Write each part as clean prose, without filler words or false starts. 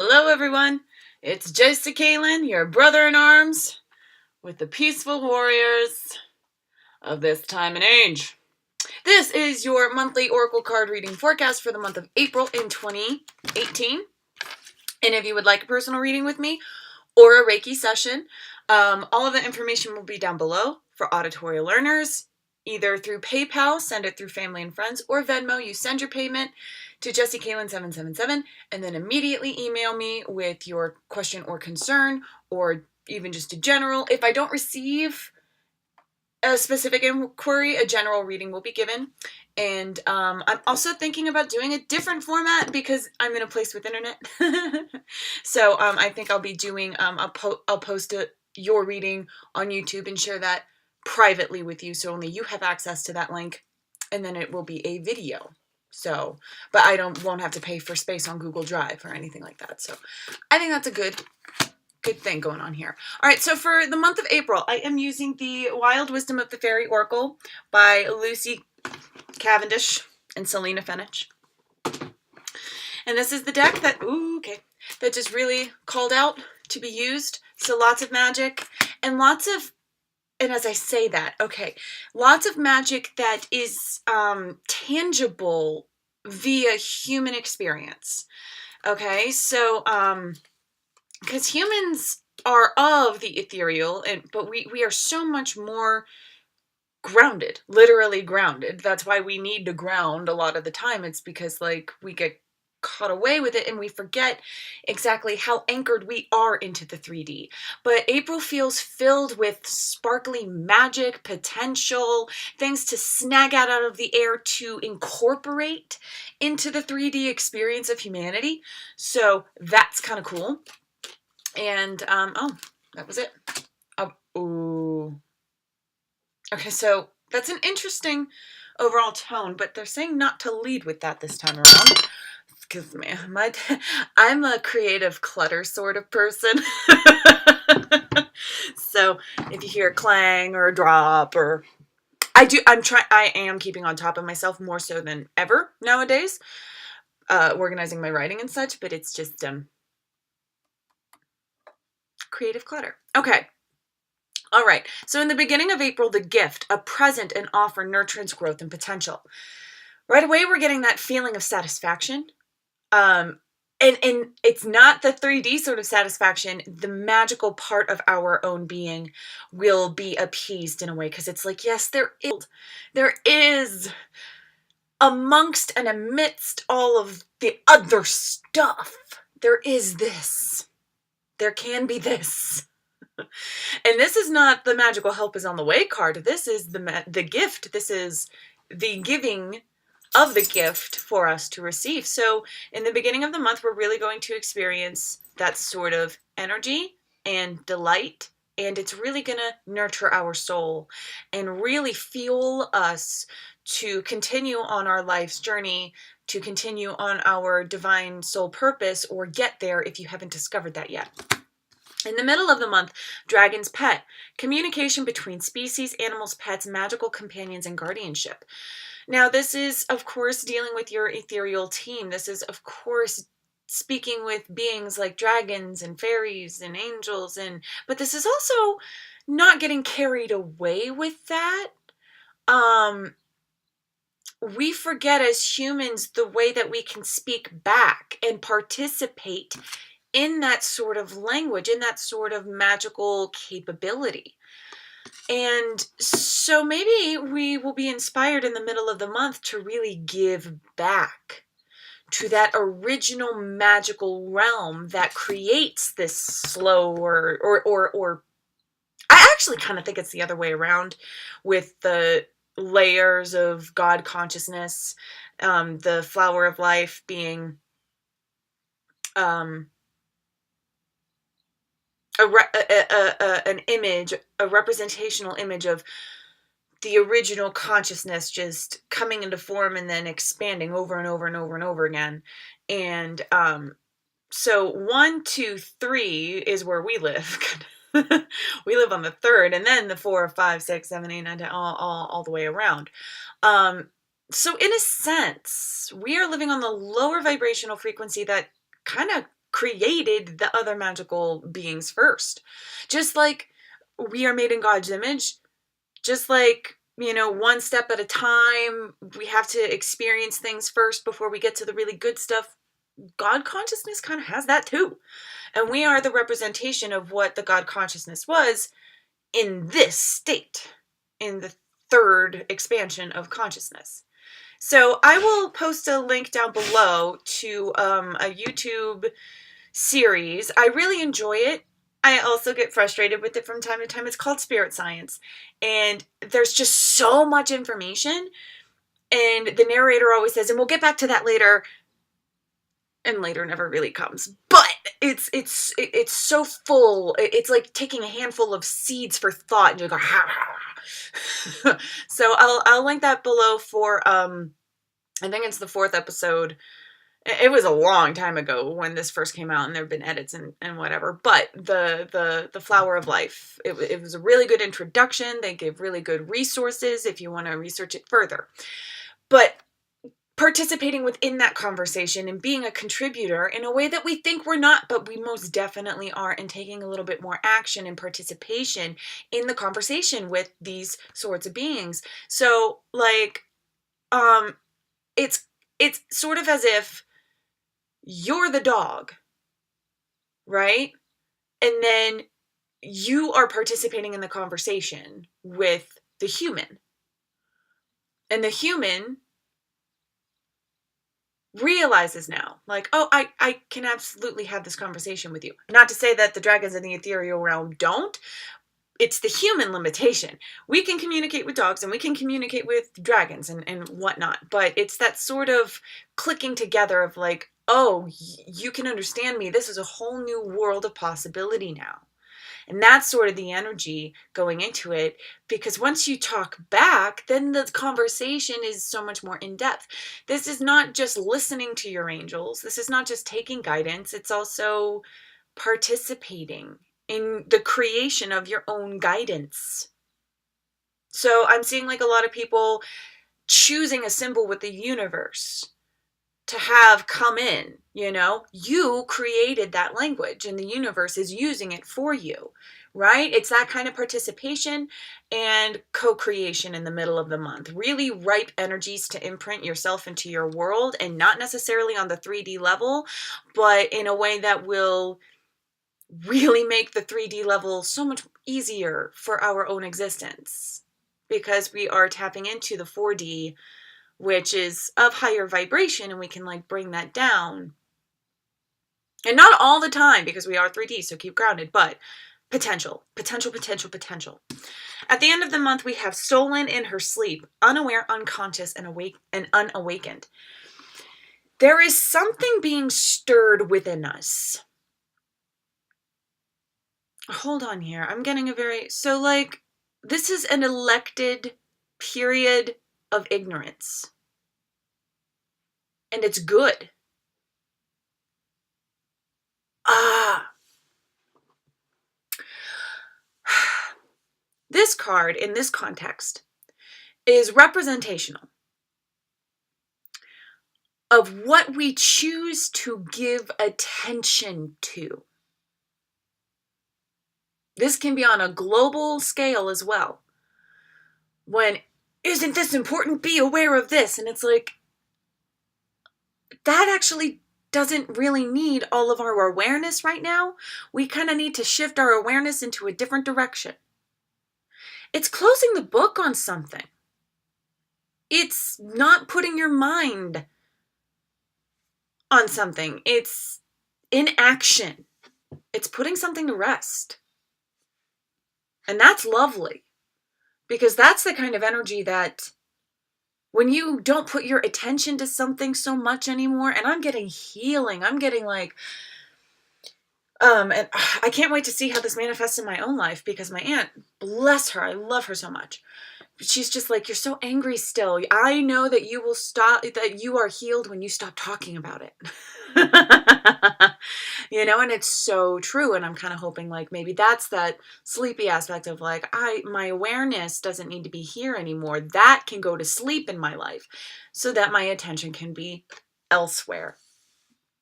Hello, everyone. It's Jessica Kalen, your brother in arms, with the peaceful warriors of this time and age. This is your monthly Oracle card reading forecast for the month of April in 2018. And if you would like a personal reading with me or a Reiki session, all of the information will be down below for auditory learners. Either through PayPal, send it through family and friends, or Venmo, you send your payment to JessieKalen777 and then immediately email me with your question or concern, or even just a general. If I don't receive a specific inquiry, a general reading will be given. And I'm also thinking about doing a different format because I'm in a place with internet. So I think I'll be doing, I'll post your reading on YouTube and share that privately with you, so only you have access to that link, and then it will be a video. So, but I won't have to pay for space on Google Drive or anything like that. So I think that's a good thing going on here. All right, so for the month of April, I am using the Wild Wisdom of the Fairy Oracle by Lucy Cavendish and Selena Fenech. And this is the deck that, that just really called out to be used. So lots of magic and lots of, and as I say that, lots of magic that is tangible via human experience. Okay, so because humans are of the ethereal, but we are so much more grounded, literally grounded. That's why we need to ground a lot of the time. It's because we get caught away with it and we forget exactly how anchored we are into the 3D. But April feels filled with sparkly magic, potential, things to snag out of the air to incorporate into the 3D experience of humanity. So that's kind of cool. And, that was it. Ooh. Okay, so that's an interesting overall tone, but they're saying not to lead with that this time around. Excuse me. I'm a creative clutter sort of person. So if you hear a clang or a drop or I am keeping on top of myself more so than ever nowadays, organizing my writing and such, but it's just creative clutter. Okay. All right. So in the beginning of April, the gift, a present, an offer nurtures growth and potential. Right away, we're getting that feeling of satisfaction. And it's not the 3D sort of satisfaction. The magical part of our own being will be appeased in a way, because it's like, yes, there is amongst and amidst all of the other stuff, there is this. There can be this. And this is not the magical help is on the way card. This is the gift. This is the giving of the gift for us to receive. So in the beginning of the month, we're really going to experience that sort of energy and delight. And it's really going to nurture our soul and really fuel us to continue on our life's journey, to continue on our divine soul purpose, or get there if you haven't discovered that yet. In the middle of the month, Dragon's Pet, communication between species, animals, pets, magical companions, and guardianship. Now, this is, of course, dealing with your ethereal team. This is, of course, speaking with beings like dragons and fairies and angels, but this is also not getting carried away with that. We forget as humans the way that we can speak back and participate in that sort of language, in that sort of magical capability. And so maybe we will be inspired in the middle of the month to really give back to that original magical realm that creates this slow or I actually kind of think it's the other way around, with the layers of God consciousness, the flower of life being an image, a representational image of the original consciousness just coming into form and then expanding over and over and over and over again. And so 1, 2, 3 is where we live. We live on the third, and then the 4, 5, 6, 7, 8, 9, 10, all the way around. So in a sense, we are living on the lower vibrational frequency that kind of created the other magical beings first. Just like we are made in God's image, just like, one step at a time, we have to experience things first before we get to the really good stuff. God consciousness kind of has that too. And we are the representation of what the God consciousness was in this state, in the third expansion of consciousness. So I will post a link down below to a YouTube series. I really enjoy it. I also get frustrated with it from time to time. It's called Spirit Science. And there's just so much information. And the narrator always says, and we'll get back to that later. And later never really comes. But it's so full. It's like taking a handful of seeds for thought and just go, ha, ha. So I'll link that below for, I think it's the 4th episode. It was a long time ago when this first came out, and there have been edits and whatever. But the Flower of Life, it was a really good introduction. They give really good resources if you want to research it further. But participating within that conversation and being a contributor in a way that we think we're not, but we most definitely are, and taking a little bit more action and participation in the conversation with these sorts of beings. So like, it's sort of as if you're the dog, right? And then you are participating in the conversation with the human. And the human realizes now, like, oh, I can absolutely have this conversation with you. Not to say that the dragons in the ethereal realm don't. It's the human limitation. We can communicate with dogs and we can communicate with dragons and whatnot. But it's that sort of clicking together of like, oh, you can understand me. This is a whole new world of possibility now. And that's sort of the energy going into it, because once you talk back, then the conversation is so much more in depth. This is not just listening to your angels. This is not just taking guidance. It's also participating in the creation of your own guidance. So I'm seeing like a lot of people choosing a symbol with the universe to have come in, you created that language and the universe is using it for you, right? It's that kind of participation and co-creation in the middle of the month. Really ripe energies to imprint yourself into your world, and not necessarily on the 3D level, but in a way that will really make the 3D level so much easier for our own existence, because we are tapping into the 4D, which is of higher vibration, and we can like bring that down. And not all the time, because we are 3D, so keep grounded, but potential. At the end of the month, we have stolen in her sleep, unaware, unconscious, and awake and unawakened. There is something being stirred within us. Hold on here. I'm getting so like, this is an elected period of ignorance. And it's good. This card in this context is representational of what we choose to give attention to. This can be on a global scale as well. When, isn't this important? Be aware of this. And it's like, that actually doesn't really need all of our awareness right now. We kind of need to shift our awareness into a different direction. It's closing the book on something. It's not putting your mind on something. It's inaction. It's putting something to rest. And that's lovely, because that's the kind of energy that when you don't put your attention to something so much anymore, and I'm getting healing, I'm getting like, and I can't wait to see how this manifests in my own life, because my aunt, bless her, I love her so much. She's just like, you're so angry still. I know that you will stop, that you are healed when you stop talking about it. And it's so true. And I'm kind of hoping like, maybe that's that sleepy aspect of like, my awareness doesn't need to be here anymore. That can go to sleep in my life so that my attention can be elsewhere.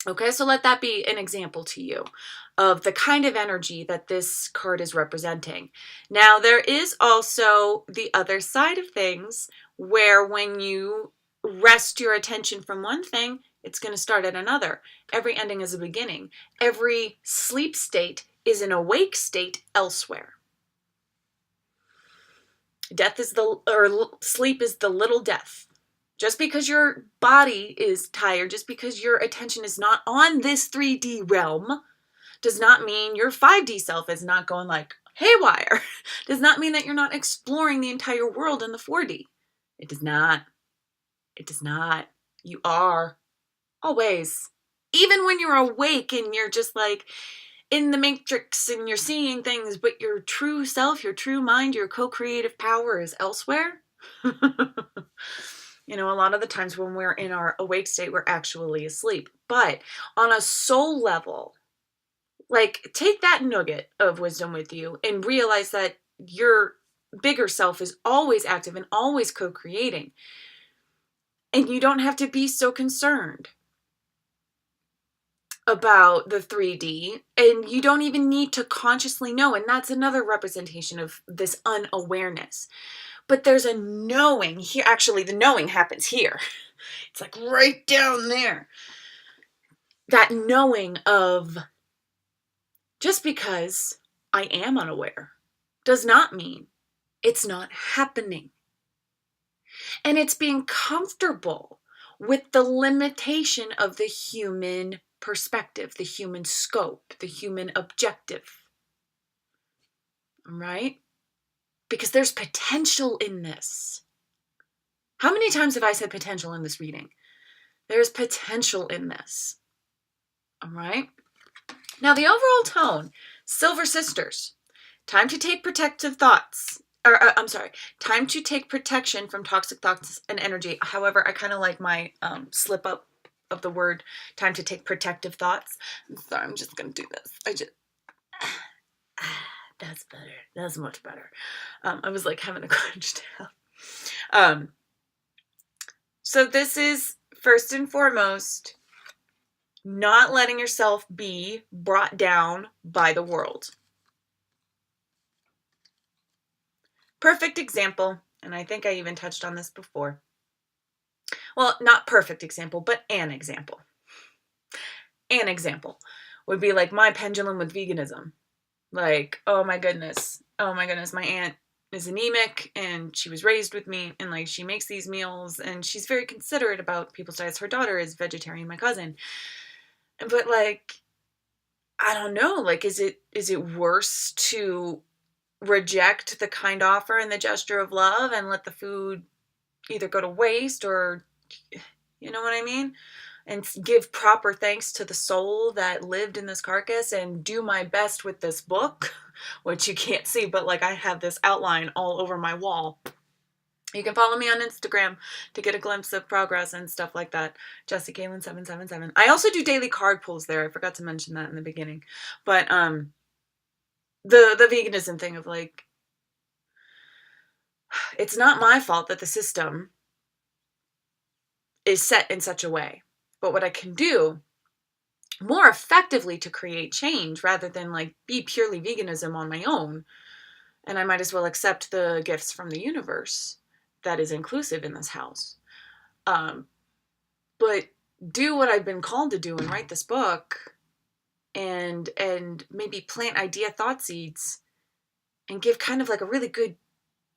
Okay, so let that be an example to you of the kind of energy that this card is representing. Now, there is also the other side of things where when you rest your attention from one thing, it's going to start at another. Every ending is a beginning. Every sleep state is an awake state elsewhere. Sleep is the little death. Just because your body is tired, just because your attention is not on this 3D realm, does not mean your 5D self is not going like haywire. Does not mean that you're not exploring the entire world in the 4D. It does not. It does not. You are. Always. Even when you're awake and you're just like in the matrix and you're seeing things, but your true self, your true mind, your co-creative power is elsewhere. You know, a lot of the times when we're in our awake state, we're actually asleep. But on a soul level, like take that nugget of wisdom with you and realize that your bigger self is always active and always co-creating. And you don't have to be so concerned about the 3D, and you don't even need to consciously know. And that's another representation of this unawareness. But there's a knowing here. Actually, the knowing happens here. It's like right down there. That knowing of just because I am unaware does not mean it's not happening. And it's being comfortable with the limitation of the human perspective, the human scope, the human objective. Right? Because there's potential in this. How many times have I said potential in this reading? There's potential in this. All right? Now, the overall tone, Silver Sisters, time to take protective thoughts. Time to take protection from toxic thoughts and energy. However, I kind of like my slip up of the word time to take protective thoughts. I'm just going to do this. That's better. That's much better. I was like having a crunch down. So this is first and foremost not letting yourself be brought down by the world. Perfect example, and I think I even touched on this before. Well, not perfect example, but an example. An example would be like my pendulum with veganism. Like, oh my goodness, my aunt is anemic and she was raised with me and like she makes these meals and she's very considerate about people's diets. Her daughter is vegetarian, my cousin. But like, I don't know, like is it worse to reject the kind offer and the gesture of love and let the food either go to waste or, you know what I mean? And give proper thanks to the soul that lived in this carcass and do my best with this book, which you can't see, but like I have this outline all over my wall. You can follow me on Instagram to get a glimpse of progress and stuff like that. Jessie Kaylin 777. I also do daily card pulls there. I forgot to mention that in the beginning. But the veganism thing of like, it's not my fault that the system is set in such a way. But what I can do more effectively to create change rather than like be purely veganism on my own, and I might as well accept the gifts from the universe that is inclusive in this house. But do what I've been called to do and write this book and maybe plant idea thought seeds and give kind of like a really good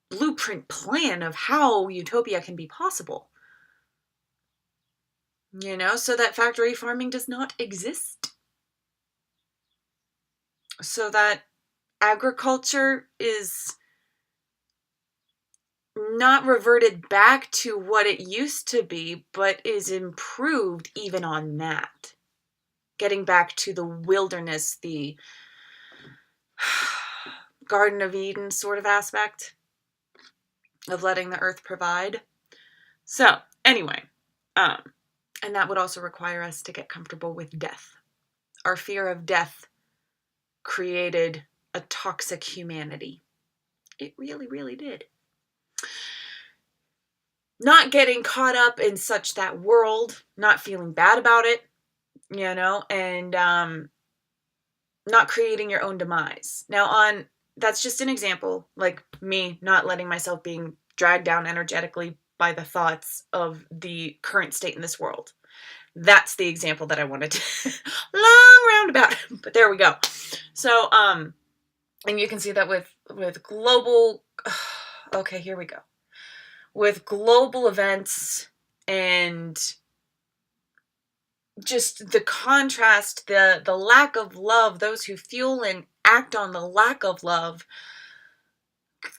blueprint plan of how utopia can be possible. You know, so that factory farming does not exist. So that agriculture is not reverted back to what it used to be, but is improved even on that. Getting back to the wilderness, the Garden of Eden sort of aspect of letting the earth provide. So, anyway, and that would also require us to get comfortable with death. Our fear of death created a toxic humanity. It really, really did. Not getting caught up in such that world, not feeling bad about it, and not creating your own demise. Now, that's just an example, like me not letting myself being dragged down energetically by the thoughts of the current state in this world. That's the example that I wanted to long roundabout, but there we go. So, and you can see that with global, okay, here we go. With global events and just the contrast, the lack of love, those who fuel and act on the lack of love,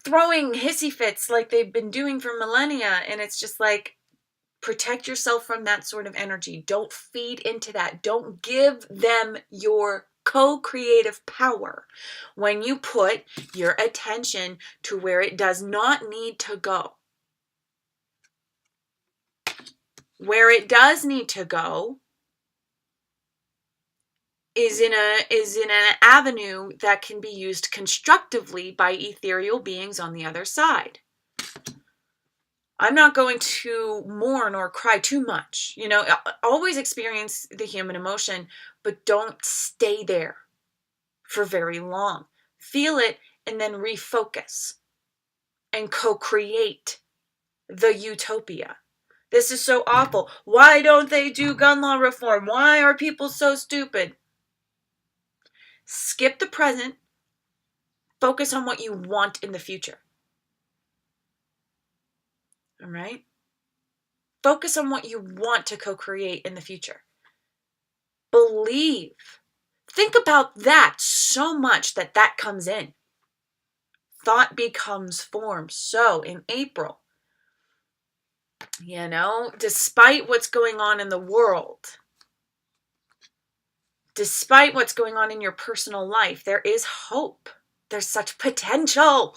throwing hissy fits like they've been doing for millennia. And it's just like, protect yourself from that sort of energy. Don't feed into that. Don't give them your co-creative power when you put your attention to where it does not need to go. Where it does need to go is in an avenue that can be used constructively by ethereal beings on the other side. I'm not going to mourn or cry too much. Always experience the human emotion, but don't stay there for very long. Feel it and then refocus and co-create the utopia. This is so awful. Why don't they do gun law reform? Why are people so stupid? Skip the present. Focus on what you want in the future. All right? Focus on what you want to co-create in the future. Believe. Think about that so much that comes in. Thought becomes form. So in April, despite what's going on in the world, despite what's going on in your personal life, there is hope. There's such potential.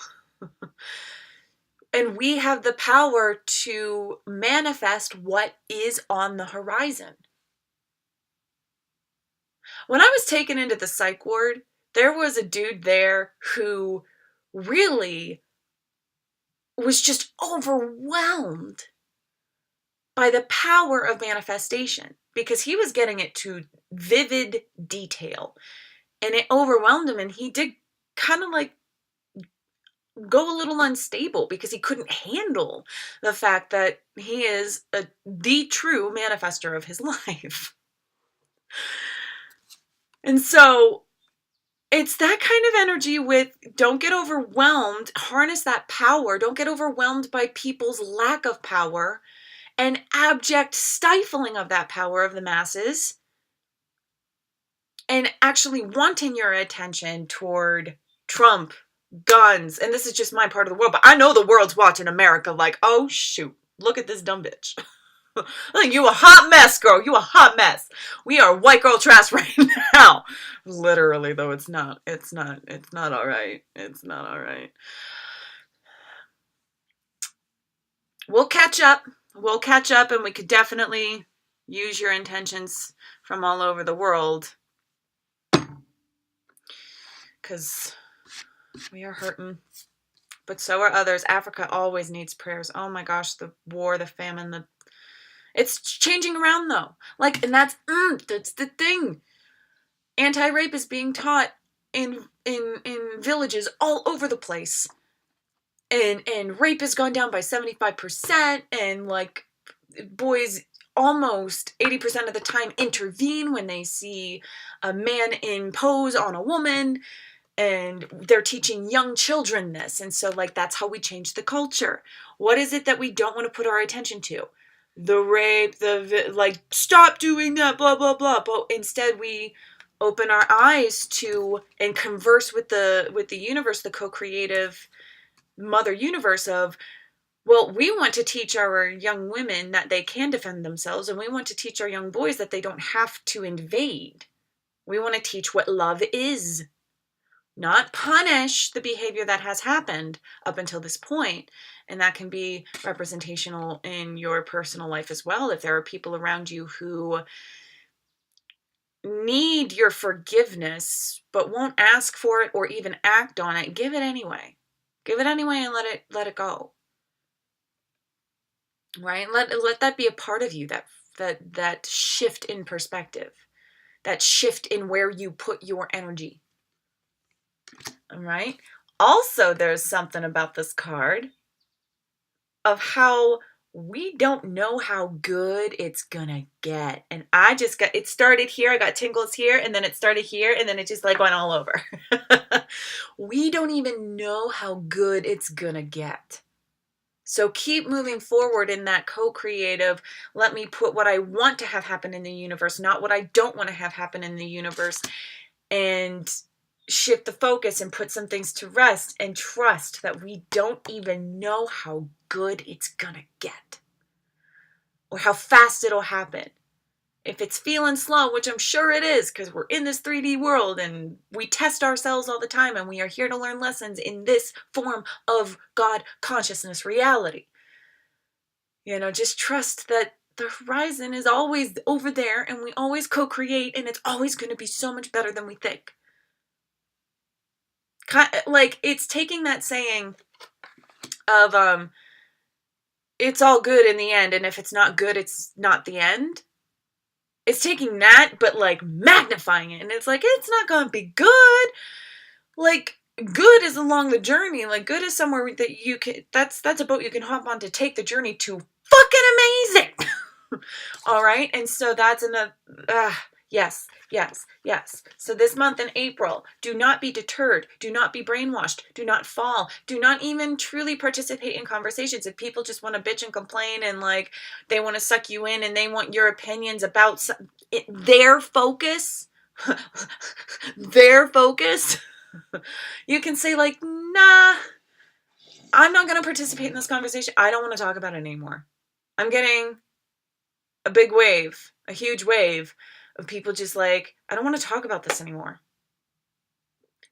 And we have the power to manifest what is on the horizon. When I was taken into the psych ward, there was a dude there who really was just overwhelmed by the power of manifestation, because he was getting it to vivid detail, and it overwhelmed him, and he did kind of like go a little unstable because he couldn't handle the fact that he is the true manifester of his life. And so it's that kind of energy with, don't get overwhelmed, harness that power, don't get overwhelmed by people's lack of power and abject stifling of that power of the masses, and actually wanting your attention toward Trump, guns, and this is just my part of the world, but I know the world's watching America like, oh shoot, look at this dumb bitch. Like, you a hot mess, girl. You a hot mess. We are white girl trash right now. Literally, though, it's not all right. It's not all right. We'll catch up. And we could definitely use your intentions from all over the world, because we are hurting. But so are others. Africa always needs prayers. Oh my gosh, the war, the famine, it's changing around though. Like, and that's the thing. Anti-rape is being taught in villages all over the place. And rape has gone down by 75%, and like, boys almost 80% of the time intervene when they see a man impose on a woman, and they're teaching young children this. And so, like, that's how we change the culture. What is it that we don't want to put our attention to? The rape, like, stop doing that, blah, blah, blah. But instead we open our eyes to and converse with the universe, the co-creative mother universe of, well, we want to teach our young women that they can defend themselves, and we want to teach our young boys that they don't have to invade. We want to teach what love is, not punish the behavior that has happened up until this point. And that can be representational in your personal life as well. If there are people around you who need your forgiveness but won't ask for it or even act on it, give it anyway. Give it anyway and let it go. Right? Let that be a part of you, that shift in perspective. that shift in where you put your energy. All right. Also, there's something about this card of how we don't know how good it's gonna get. And I just got, it started here, I got tingles here, and then it started here, and then it just like went all over. We don't even know how good it's gonna get. So keep moving forward in that co-creative, let me put what I want to have happen in the universe, not what I don't want to have happen in the universe, and shift the focus and put some things to rest and trust that we don't even know how good it's gonna get or how fast it'll happen. If it's feeling slow, which I'm sure it is because we're in this 3D world and we test ourselves all the time and we are here to learn lessons in this form of God consciousness reality. You know, just trust that the horizon is always over there and we always co-create and it's always going to be so much better than we think. Like, it's taking that saying of it's all good in the end, and if it's not good, it's not the end. It's taking that, but like magnifying it, and it's like, it's not gonna be good. Like, good is along the journey. Like, good is somewhere that you can, that's a boat you can hop on to take the journey to fucking amazing. All right, and so that's another, yes, yes, yes. So this month in April, do not be deterred. Do not be brainwashed. Do not fall. Do not even truly participate in conversations. If people just want to bitch and complain and like they want to suck you in and they want your opinions about their focus, their focus, you can say like, nah, I'm not going to participate in this conversation. I don't want to talk about it anymore. I'm getting a big wave, a huge wave of people just like, I don't want to talk about this anymore.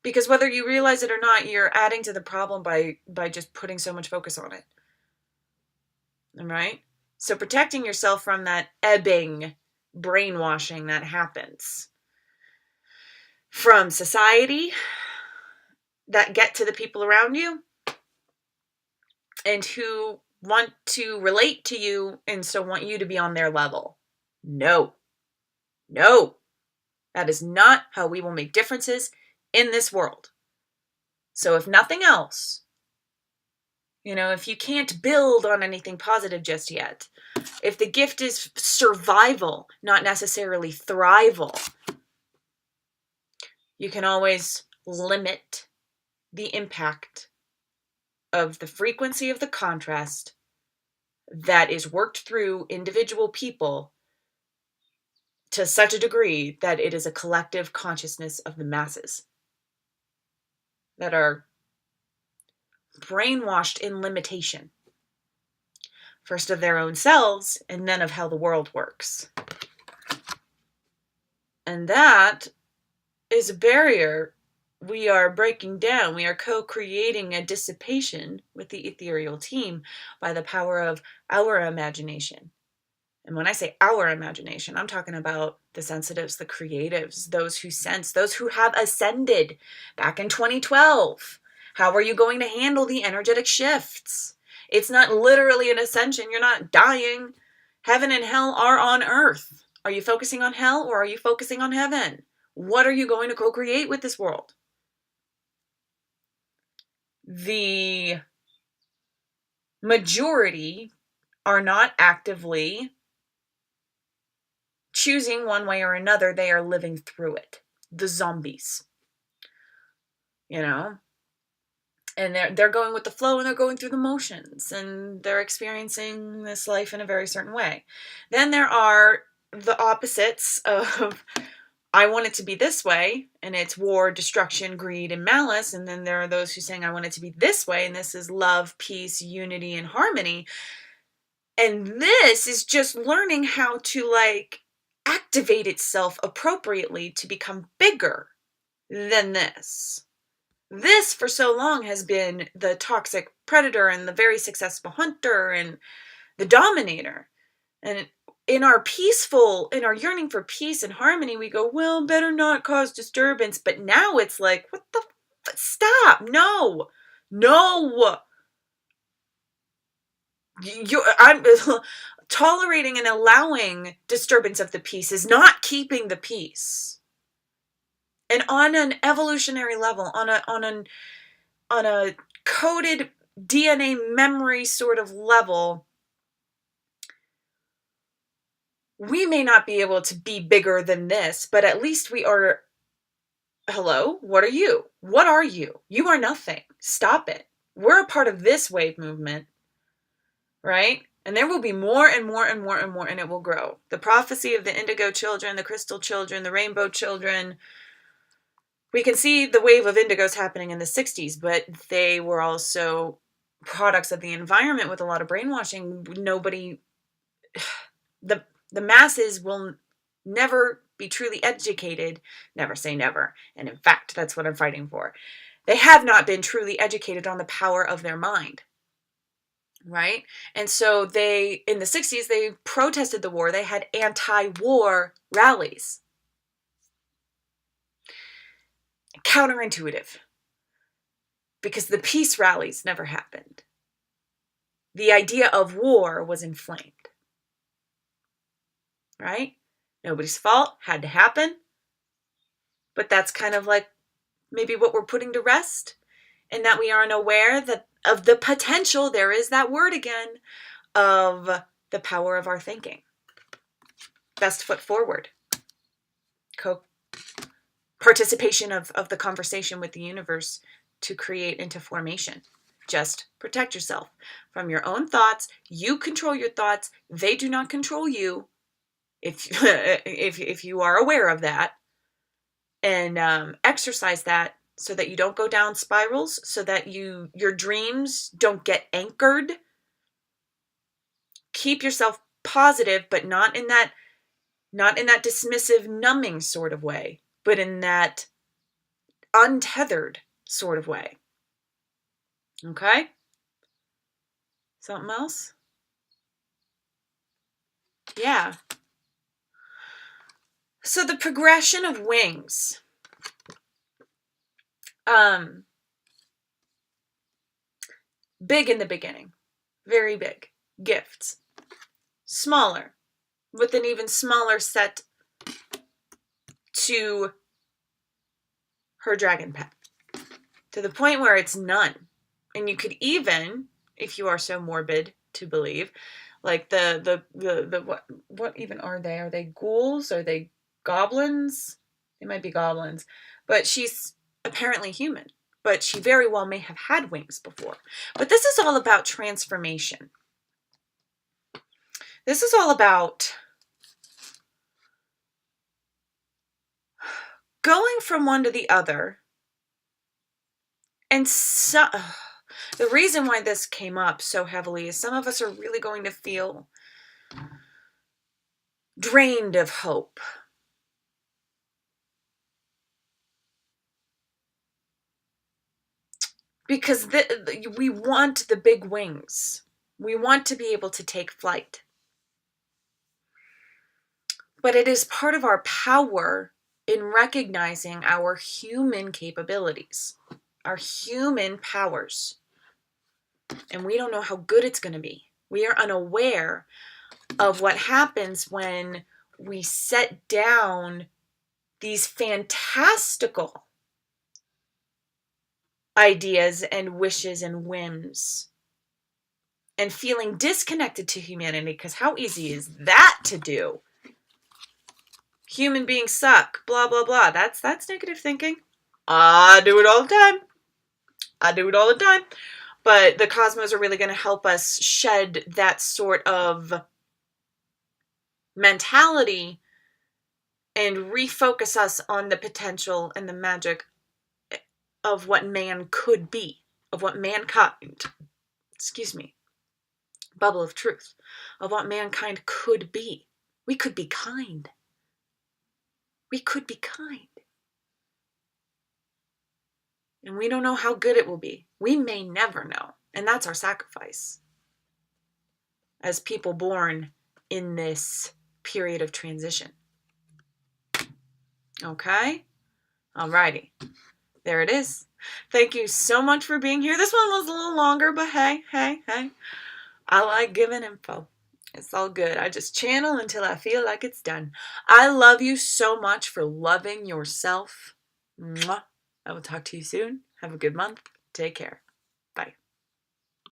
Because whether you realize it or not, you're adding to the problem by just putting so much focus on it. All right? So protecting yourself from that ebbing brainwashing that happens from society that get to the people around you and who want to relate to you and so want you to be on their level. No. No. That is not how we will make differences in this world. So if nothing else, you know, if you can't build on anything positive just yet, if the gift is survival, not necessarily thrival, you can always limit the impact of the frequency of the contrast that is worked through individual people to such a degree that it is a collective consciousness of the masses that are brainwashed in limitation. First of their own selves, and then of how the world works. And that is a barrier we are breaking down. We are co-creating a dissipation with the ethereal team by the power of our imagination. And when I say our imagination, I'm talking about the sensitives, the creatives, those who sense, those who have ascended back in 2012. How are you going to handle the energetic shifts? It's not literally an ascension. You're not dying. Heaven and hell are on earth. Are you focusing on hell or are you focusing on heaven? What are you going to co-create with this world? The majority are not actively choosing one way or another. They are living through it. The zombies. You know? And they're going with the flow and they're going through the motions and they're experiencing this life in a very certain way. Then there are the opposites of I want it to be this way, and it's war, destruction, greed, and malice. And then there are those who are saying I want it to be this way, and this is love, peace, unity, and harmony. And this is just learning how to like activate itself appropriately to become bigger than this. This, for so long, has been the toxic predator and the very successful hunter and the dominator. And in our yearning for peace and harmony, we go, well, better not cause disturbance. But now it's like, what the, stop, no. tolerating and allowing disturbance of the peace is not keeping the peace. And on an evolutionary level, on a coded DNA memory sort of level, we may not be able to be bigger than this, but at least we are. Hello, what are you? What are you? You are nothing. Stop it. We're a part of this wave movement, right? And there will be more and more and more and more, and it will grow. The prophecy of the indigo children, the crystal children, the rainbow children. We can see the wave of indigos happening in the 60s, but they were also products of the environment with a lot of brainwashing. The masses will never be truly educated. Never say never. And in fact, that's what I'm fighting for. They have not been truly educated on the power of their mind. Right? And so in the 60s, they protested the war. They had anti-war rallies. Counterintuitive. Because the peace rallies never happened. The idea of war was inflamed. Right? Nobody's fault. Had to happen. But that's kind of like maybe what we're putting to rest. And that we aren't aware of the potential, there is that word again, of the power of our thinking. Best foot forward. Participation of the conversation with the universe to create into formation. Just protect yourself from your own thoughts. You control your thoughts. They do not control you. If you are aware of that, and exercise that so that you don't go down spirals, so that your dreams don't get anchored. Keep yourself positive, but not in that dismissive, numbing sort of way, but in that untethered sort of way. Okay? Something else? Yeah. So the progression of wings. Big in the beginning. Very big. Gifts. Smaller. With an even smaller set to her dragon pet. To the point where it's none. And you could even, if you are so morbid to believe, like the what even are they? Are they ghouls? Are they goblins? They might be goblins. But she's apparently human. But she very well may have had wings before. But this is all about transformation. This is all about going from one to the other. And so, the reason why this came up so heavily is some of us are really going to feel drained of hope. Because we want the big wings. We want to be able to take flight. But it is part of our power in recognizing our human capabilities, our human powers. And we don't know how good it's going to be. We are unaware of what happens when we set down these fantastical ideas and wishes and whims and feeling disconnected to humanity, because how easy is that to do? Human beings suck, blah, blah, blah. That's negative thinking. I do it all the time. But the cosmos are really going to help us shed that sort of mentality and refocus us on the potential and the magic of what man could be, of what mankind, bubble of truth, of what mankind could be. We could be kind. We could be kind. And we don't know how good it will be. We may never know. And that's our sacrifice as people born in this period of transition. Okay? Alrighty. There it is. Thank you so much for being here. This one was a little longer, but hey. I like giving info. It's all good. I just channel until I feel like it's done. I love you so much for loving yourself. Mwah. I will talk to you soon. Have a good month. Take care. Bye.